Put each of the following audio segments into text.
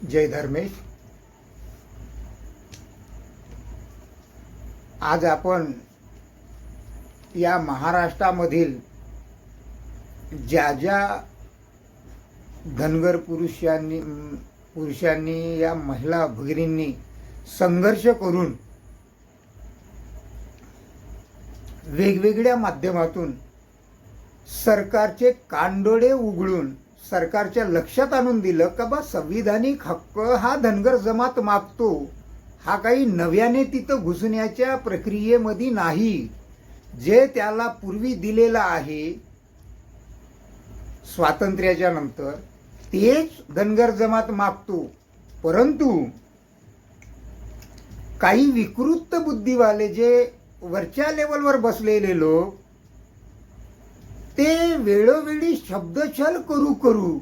जय धर्मेश. आज आपण या महाराष्ट्रामधील ज्या ज्या धनगर पुरुषांनी या महिला भगिनींनी संघर्ष करून वेगवेगळ्या माध्यमातून सरकारचे कानडोळे उघडून सरकारच्या लक्षात आणून दिलं का बा संविधानिक हक्क हा धनगर जमात मागतो, हा काही नव्याने तिथं घुसण्याच्या प्रक्रियेमध्ये नाही. जे त्याला पूर्वी दिलेलं आहे स्वातंत्र्याच्या नंतर तेच धनगर जमात मागतो. परंतु काही विकृत बुद्धीवाले जे वरच्या लेवलवर बसलेले लोक ते वेळोवेळी शब्दछल करू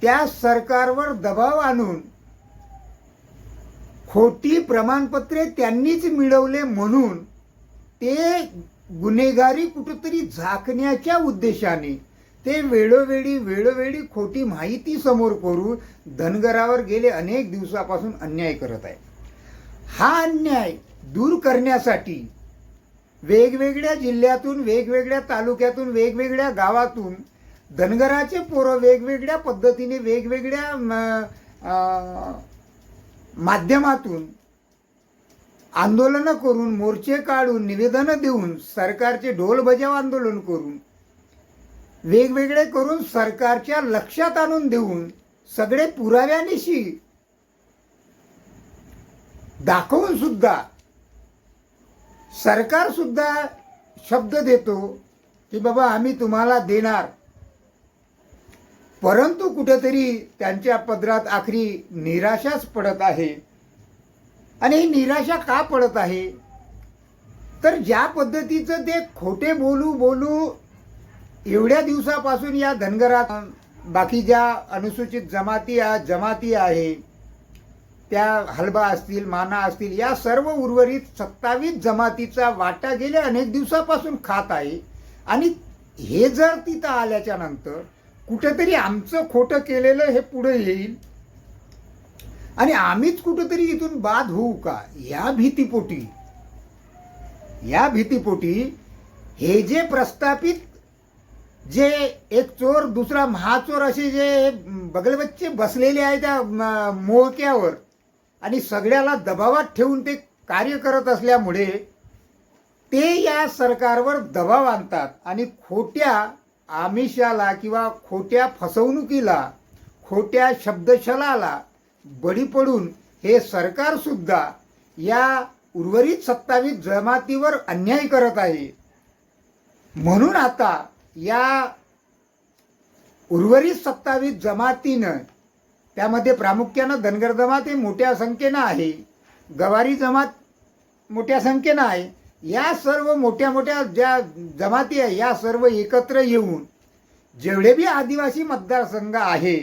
त्या सरकारवर दबाव आणून खोटी प्रमाणपत्रे त्यांनीच मिळवले म्हणून ते गुन्हेगारी कुठेतरी झाकण्याच्या उद्देशाने ते वेळोवेळी खोटी माहिती समोर करून धनगरावर गेले अनेक दिवसापासून अन्याय करत आहे. हा अन्याय दूर करण्यासाठी वेगवेगळ्या जिल्ह्यातून, वेगवेगळ्या तालुक्यातून, वेगवेगळ्या गावातून धनगराचे पोरं वेगवेगळ्या पद्धतीने वेगवेगळ्या माध्यमातून आंदोलनं करून, मोर्चे काढून, निवेदनं देऊन, सरकारचे ढोल बजाव आंदोलन करून, वेगवेगळे करून सरकारच्या लक्षात आणून देऊन सगळे पुराव्यानिशी दाखवून सुद्धा सरकार सुद्धा शब्द देतो की बाबा आम्ही तुम्हाला देणार, परंतु कुठेतरी त्यांच्या पदरात आखरी निराशाच पडत आहे. आणि ही निराशा का पडत आहे तर ज्या पद्धतीचं ते खोटे बोलू एवढ्या दिवसापासून या धनगरात बाकी ज्या अनुसूचित जमाती आहे त्या हलबा असतील, माना असतील, या सर्व उर्वरित 27 जमातीचा वाटा गेल्या अनेक दिवसापासून खात आहे. आणि हे जर तिथं आल्याच्या नंतर कुठेतरी आमचं खोटं केलेलं हे पुढे येईल आणि आम्हीच कुठेतरी इथून बाद होऊ का, या भीतीपोटी हे जे प्रस्थापित जे एक चोर दुसरा महाचोर असे जे बगलबच्चे बसलेले आहे त्या मोहक्यावर आणि सगळ्याला दबावात ठेवून ते कार्य करत असल्यामुळे ते या सरकारवर दबाव आणतात आणि खोट्या आमिषाला किंवा खोट्या फसवणुकीला, खोट्या शब्दछलाला बळी पडून हे सरकार सुद्धा या उर्वरित 27 जमातीवर अन्याय करत आहे. म्हणून आता या उर्वरित 27 जमातीनं, त्यामध्ये प्रामुख्यानं धनगर जमात हे मोठ्या संख्येनं आहे, गवारी जमात मोठ्या संख्येनं आहे, या सर्व मोठ्या ज्या जमाती आहे या सर्व एकत्र येऊन जेवढे बी आदिवासी मतदारसंघ आहे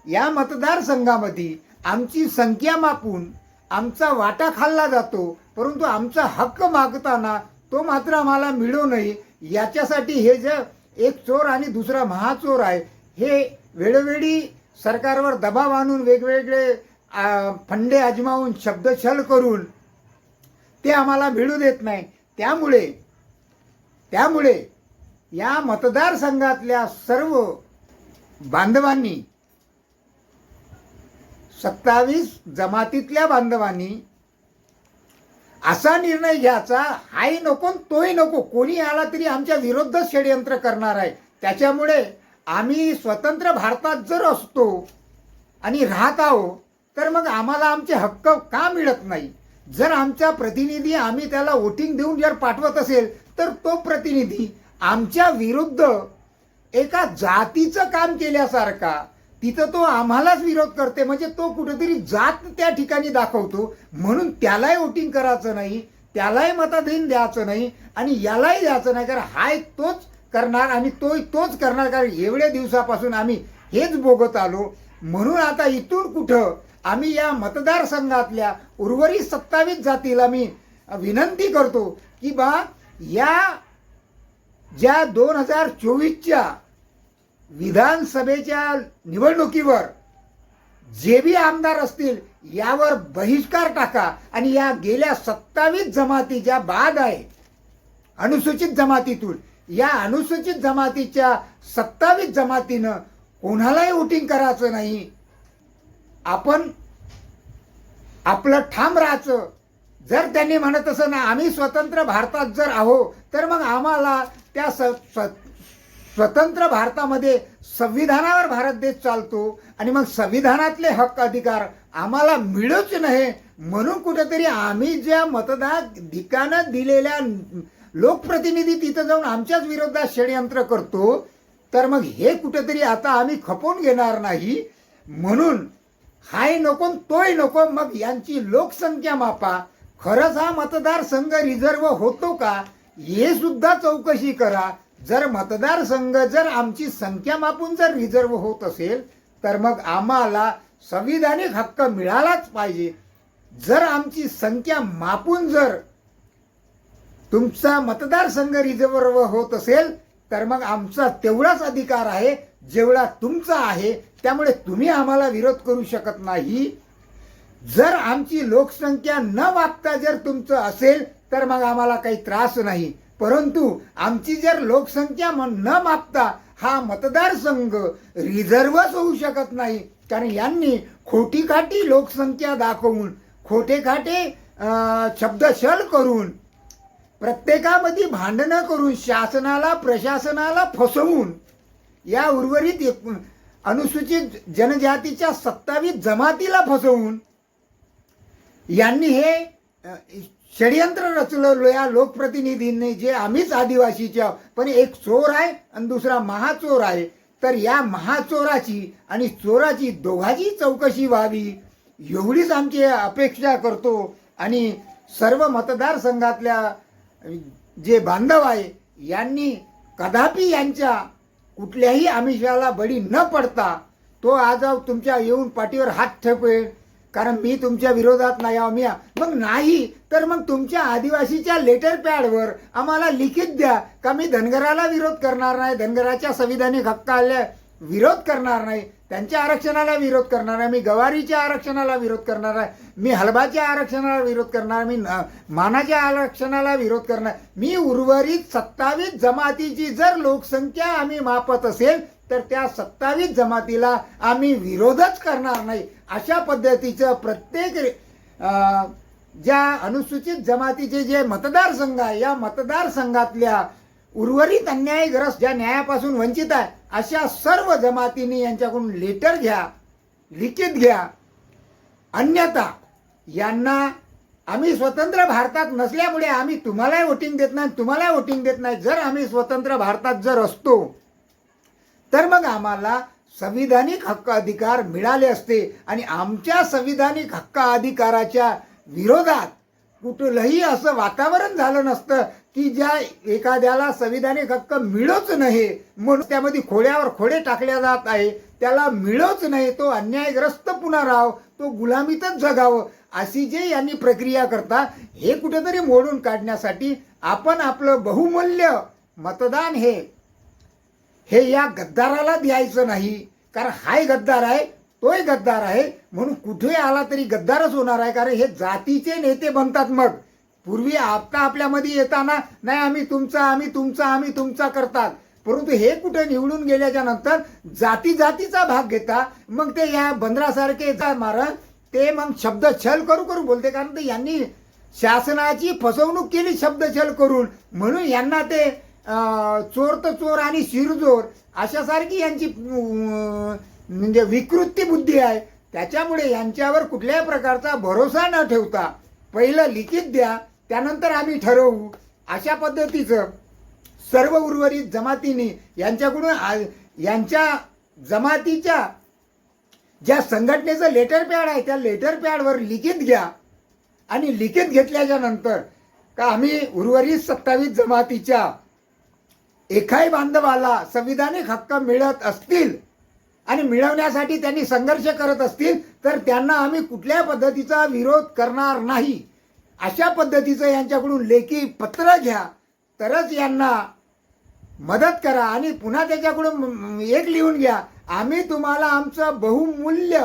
या मतदारसंघामध्ये आमची संख्या मापून आमचा वाटा खाल्ला जातो, परंतु आमचा हक्क मागताना तो मात्र आम्हाला मिळू नये याच्यासाठी हे जे एक चोर आणि दुसरा महाचोर आहे हे वेळोवेळी सरकारवर दबाव आणून वेगवेगळे फंडे आजमावून शब्दछल करून ते आम्हाला मिळू देत नाही. त्यामुळे या मतदारसंघातल्या सर्व बांधवांनी, 27 जमातीतल्या बांधवांनी असा निर्णय घ्यायचा, हाही नको तोही नको, कोणी आला तरी आमच्या विरोधात षडयंत्र करणार आहे. त्याच्यामुळे आम्ही स्वतंत्र भारतात जर असतो आणि राहत आहोत तर मग आम्हाला आमचे हक्क का मिळत नाही. जर आमचा प्रतिनिधी आम्ही त्याला वोटिंग देऊन जर पाठवत असेल तर तो प्रतिनिधी आमच्या विरुद्ध एका जातीचं काम केल्यासारखा तिथं तो आम्हालाच विरोध करते, म्हणजे तो कुठेतरी जात त्या ठिकाणी दाखवतो. म्हणून त्यालाही वोटिंग करायचं नाही, त्यालाही मताधीन द्यायचं नाही आणि यालाही द्यायचं नाही, कारण हा एक तोच करणार आणि तोच करणार. कारण एवढ्या दिवसापासून आम्ही हेच बघत आलो. म्हणून आता इथून कुठं आम्ही या मतदारसंघातल्या उर्वरित 27 जातीला मी विनंती करतो की बा या ज्या 2024च्या विधानसभेच्या निवडणुकीवर जे बी आमदार असतील यावर बहिष्कार टाका आणि या गेल्या 27 जमाती ज्या बाद आहे अनुसूचित जमातीतून, या अनुसूचित जमातीच्या 27 जमातीनं कोणालाही वोटिंग करायचं नाही. आपण आपलं ठाम राहायचं. जर त्यांनी म्हणत असं ना आम्ही स्वतंत्र भारतात जर आहो तर मग आम्हाला त्या स्वतंत्र भारतामध्ये संविधानावर भारत देश चालतो आणि मग संविधानातले हक्क अधिकार आम्हाला मिळूच नाही म्हणून कुठेतरी आम्ही ज्या मतदाधिकानं दिलेल्या लोकप्रतिनिधी तिथं जाऊन आमच्याच विरोधात षडयंत्र करतो. तर मग हे कुठेतरी आता आम्ही खपवून घेणार नाही. म्हणून हाय नको तोय नको. मग यांची लोकसंख्या मापा. खरंच हा मतदारसंघ रिझर्व होतो का हे सुद्धा चौकशी करा. जर मतदारसंघ जर आमची संख्या मापून जर रिझर्व होत असेल तर मग आम्हाला संविधानिक हक्क मिळालाच पाहिजे. जर आमची संख्या मापून जर तुमचा मतदारसंघ रिझर्व होत असेल तर मग आमचा तेवढाच अधिकार आहे जेवढा तुमचा आहे. त्यामुळे तुम्ही आम्हाला विरोध करू शकत नाही. जर आमची लोकसंख्या न मापता जर तुमचं असेल तर मग आम्हाला काही त्रास नाही. परंतु आमची जर लोकसंख्या न मापता हा मतदारसंघ रिझर्वच होऊ शकत नाही. कारण यांनी खोटीखाटी लोकसंख्या दाखवून खोटेखाटे शब्दछल करून प्रत्येकामध्ये भांडणं करून शासनाला प्रशासनाला फसवून या उर्वरित अनुसूचित जनजातीच्या 27 जमातीला फसवून यांनी हे षडयंत्र रचलं. या लोकप्रतिनिधींनी जे आम्हीच आदिवासीच्या पण एक चोर आहे आणि दुसरा महाचोर आहे. तर या महाचोराची आणि चोराची दोघांची चौकशी व्हावी एवढीच आमची अपेक्षा करतो. आणि सर्व मतदारसंघातल्या जे बांधव आहे यांनी कदापि यांच्या कुठल्याही आमिषाला बळी न पडता तो आज तुमच्या येऊन पाठीवर हात ठेवेल. कारण मी तुमच्या विरोधात नाही आहो. मग नाही तर मग तुमच्या आदिवासीच्या लेटर पॅडवर आम्हाला लिखित द्या का मी धनगराला विरोध करणार नाही, धनगराच्या संविधानिक हक्काला विरोध करणार नाही, त्यांच्या आरक्षणाला विरोध करणार आहे, मी गवारीच्या आरक्षणाला विरोध करणार आहे, मी हलबाच्या आरक्षणाला विरोध करणार, मी मानाच्या आरक्षणाला विरोध करणार. मी उर्वरित 27 जमातीची जर लोकसंख्या आम्ही मापत असेल तर त्या 27 जमातीला आम्ही विरोधच करणार नाही. अशा पद्धतीचं प्रत्येक ज्या अनुसूचित जमातीचे जे मतदारसंघ आहे या मतदारसंघातल्या उर्वरित अन्यायग्रस्त ज्या न्यायापासून वंचित आहे अशा सर्व जमातींनी यांच्याकडून लेटर घ्या, लिखित घ्या. अन्यथा यांना आम्ही स्वतंत्र भारतात नसल्यामुळे आम्ही तुम्हालाही वोटिंग देत नाही, तुम्हालाही वोटिंग देत नाही. जर आम्ही स्वतंत्र भारतात जर असतो तर मग आम्हाला संविधानिक हक्क अधिकार मिळाले असते आणि आमच्या संविधानिक हक्क अधिकाराच्या विरोधात कुठलंही असं वातावरण झालं नसतं की ज्या एखाद्याला संविधानिक हक्क मिळूच नाही म्हणून त्यामध्ये खोड्यावर खोडे टाकल्या जात आहे. त्याला मिळूच नाही, तो अन्यायग्रस्त पुन्हा राहावं, तो गुलामीतच जगावं अशी जे यांनी प्रक्रिया करता हे कुठेतरी मोडून काढण्यासाठी आपण आपलं बहुमूल्य मतदान हे या गद्दाराला द्यायचं नाही. कारण हाय गद्दार आहे, तोय गद्दार आहे म्हणून कुठे आला तरी गद्दारच होणार आहे. कारण हे जातीचे नेते बनतात. मग पूर्वी आता आपल्यामध्ये येताना नाही आम्ही तुमचा करतात, परंतु हे कुठे निवडून गेल्याच्या नंतर जातीचा भाग घेता. मग ते या बंदरासारखे मारण ते मग शब्दछल करू बोलते. कारण ते यांनी शासनाची फसवणूक केली शब्दछल करून. म्हणून यांना ते चोर तर चोर आणि शिरजोर अशासारखी यांची म्हणजे विकृती बुद्धी आहे. त्याच्यामुळे यांच्यावर कुठल्याही प्रकारचा भरोसा न ठेवता पहिलं लिखित द्या, त्यानंतर आम्ही ठरवू. अशा पद्धतीचं सर्व उर्वरित जमातींनी यांच्याकडून यांच्या जमातीच्या ज्या संघटनेचं लेटर पॅड आहे त्या लेटर पॅडवर लिखित घ्या आणि लिखित घेतल्याच्या नंतर का आम्ही उर्वरित 27 जमातीच्या एकाही बांधवाला संविधानिक हक्क मिळत असतील आणि मिळवण्यासाठी त्यांनी संघर्ष करत असतील तर त्यांना आम्ही कुठल्या पद्धतीचा विरोध करणार नाही. अशा पद्धतीचं यांच्याकडून लेखी पत्र घ्या तरच यांना मदत करा. आणि पुन्हा त्याच्याकडून एक लिहून घ्या, आम्ही तुम्हाला आमचं बहुमूल्य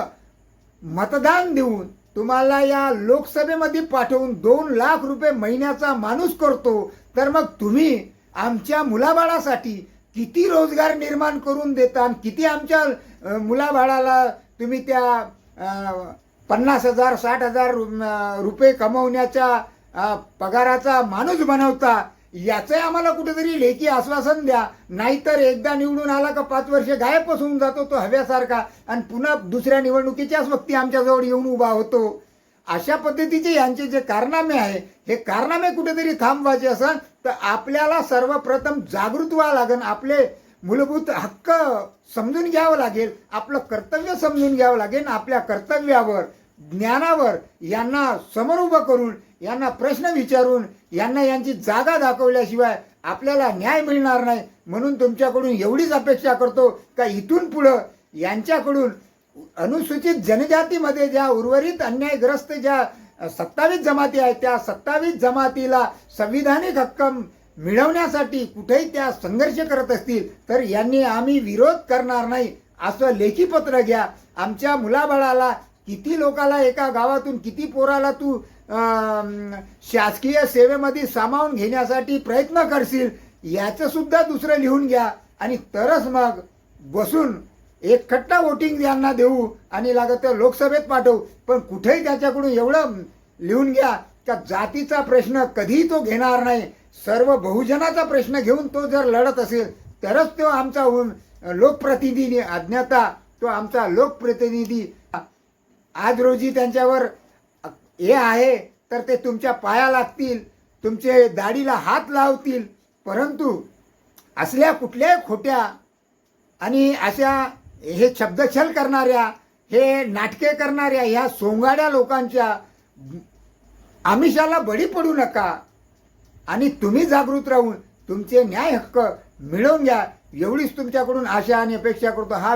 मतदान देऊन तुम्हाला या लोकसभेमध्ये पाठवून 2 लाख रुपये महिन्याचा माणूस करतो, तर मग तुम्ही आमच्या मुलाबाळासाठी किती रोजगार निर्माण करून देता आणि किती आमच्या मुलाबाळाला तुम्ही त्या 50,000 60,000 रुपये कमवण्याच्या पगाराचा माणूस बनवता, याचं आम्हाला कुठेतरी लेखी आश्वासन द्या. नाहीतर एकदा निवडून आला का 5 वर्ष गायबच होऊन जातो तो हव्यासारखा आणि पुन्हा दुसऱ्या निवडणुकीच्याच वक्ती आमच्याजवळ येऊन उभा होतो. अशा पद्धतीचे यांचे जे कारनामे आहे, हे कारनामे कुठेतरी थांबवायचे असेल तर आपल्याला सर्वप्रथम जागृत व्हावं लागेल. आपले मूलभूत हक्क समजून घ्यावं लागेल, आपलं कर्तव्य समजून घ्यावं लागेल. आपल्या कर्तव्यावर, ज्ञानावर यांना समोर उभं करून, यांना प्रश्न विचारून, यांना यांची जागा दाखवल्याशिवाय आपल्याला न्याय मिळणार नाही. म्हणून तुमच्याकडून एवढीच अपेक्षा करतो का इथून पुढं यांच्याकडून अनुसूचित जनजातीमध्ये ज्या उर्वरित अन्यायग्रस्त ज्या 27 जमाती आहेत, त्या 27 जमातीला संविधानिक हक्क मिळवण्यासाठी कुठेही त्या संघर्ष करत असतील तर यांनी आम्ही विरोध करणार नाही असं लेखी पत्र घ्या. आमच्या मुलाबाळाला किती लोकाला, एका गावातून किती पोराला तू शासकीय सेवेमध्ये सामावून घेण्यासाठी प्रयत्न करशील, याचं सुद्धा दुसरं लिहून घ्या आणि तरच मग बसून एक खट्टा वोटिंग यांना देऊ आणि लागत तर लोकसभेत पाठवू. पण कुठेही त्याच्याकडून एवढं लिहून घ्या का जातीचा प्रश्न कधीही तो घेणार नाही. सर्व बहुजनाचा प्रश्न घेऊन तो जर लढत असेल तरच तो आमचा लोकप्रतिनिधी, अज्ञाता तो आमचा लोकप्रतिनिधी. आज रोजी त्यांच्यावर हे आहे तर ते तुमच्या पाया लागतील, तुमचे दाढीला हात लावतील. परंतु असल्या कुठल्याही खोट्या आणि अशा हे शब्दछल करणाऱ्या, हे नाटके करणाऱ्या ह्या सोंगाड्या लोकांच्या आमिषाला बळी पडू नका आणि तुम्ही जागृत राहून तुमचे न्याय हक्क मिळवून घ्या. एवढीच तुमच्याकडून आशा आणि अपेक्षा करतो. हा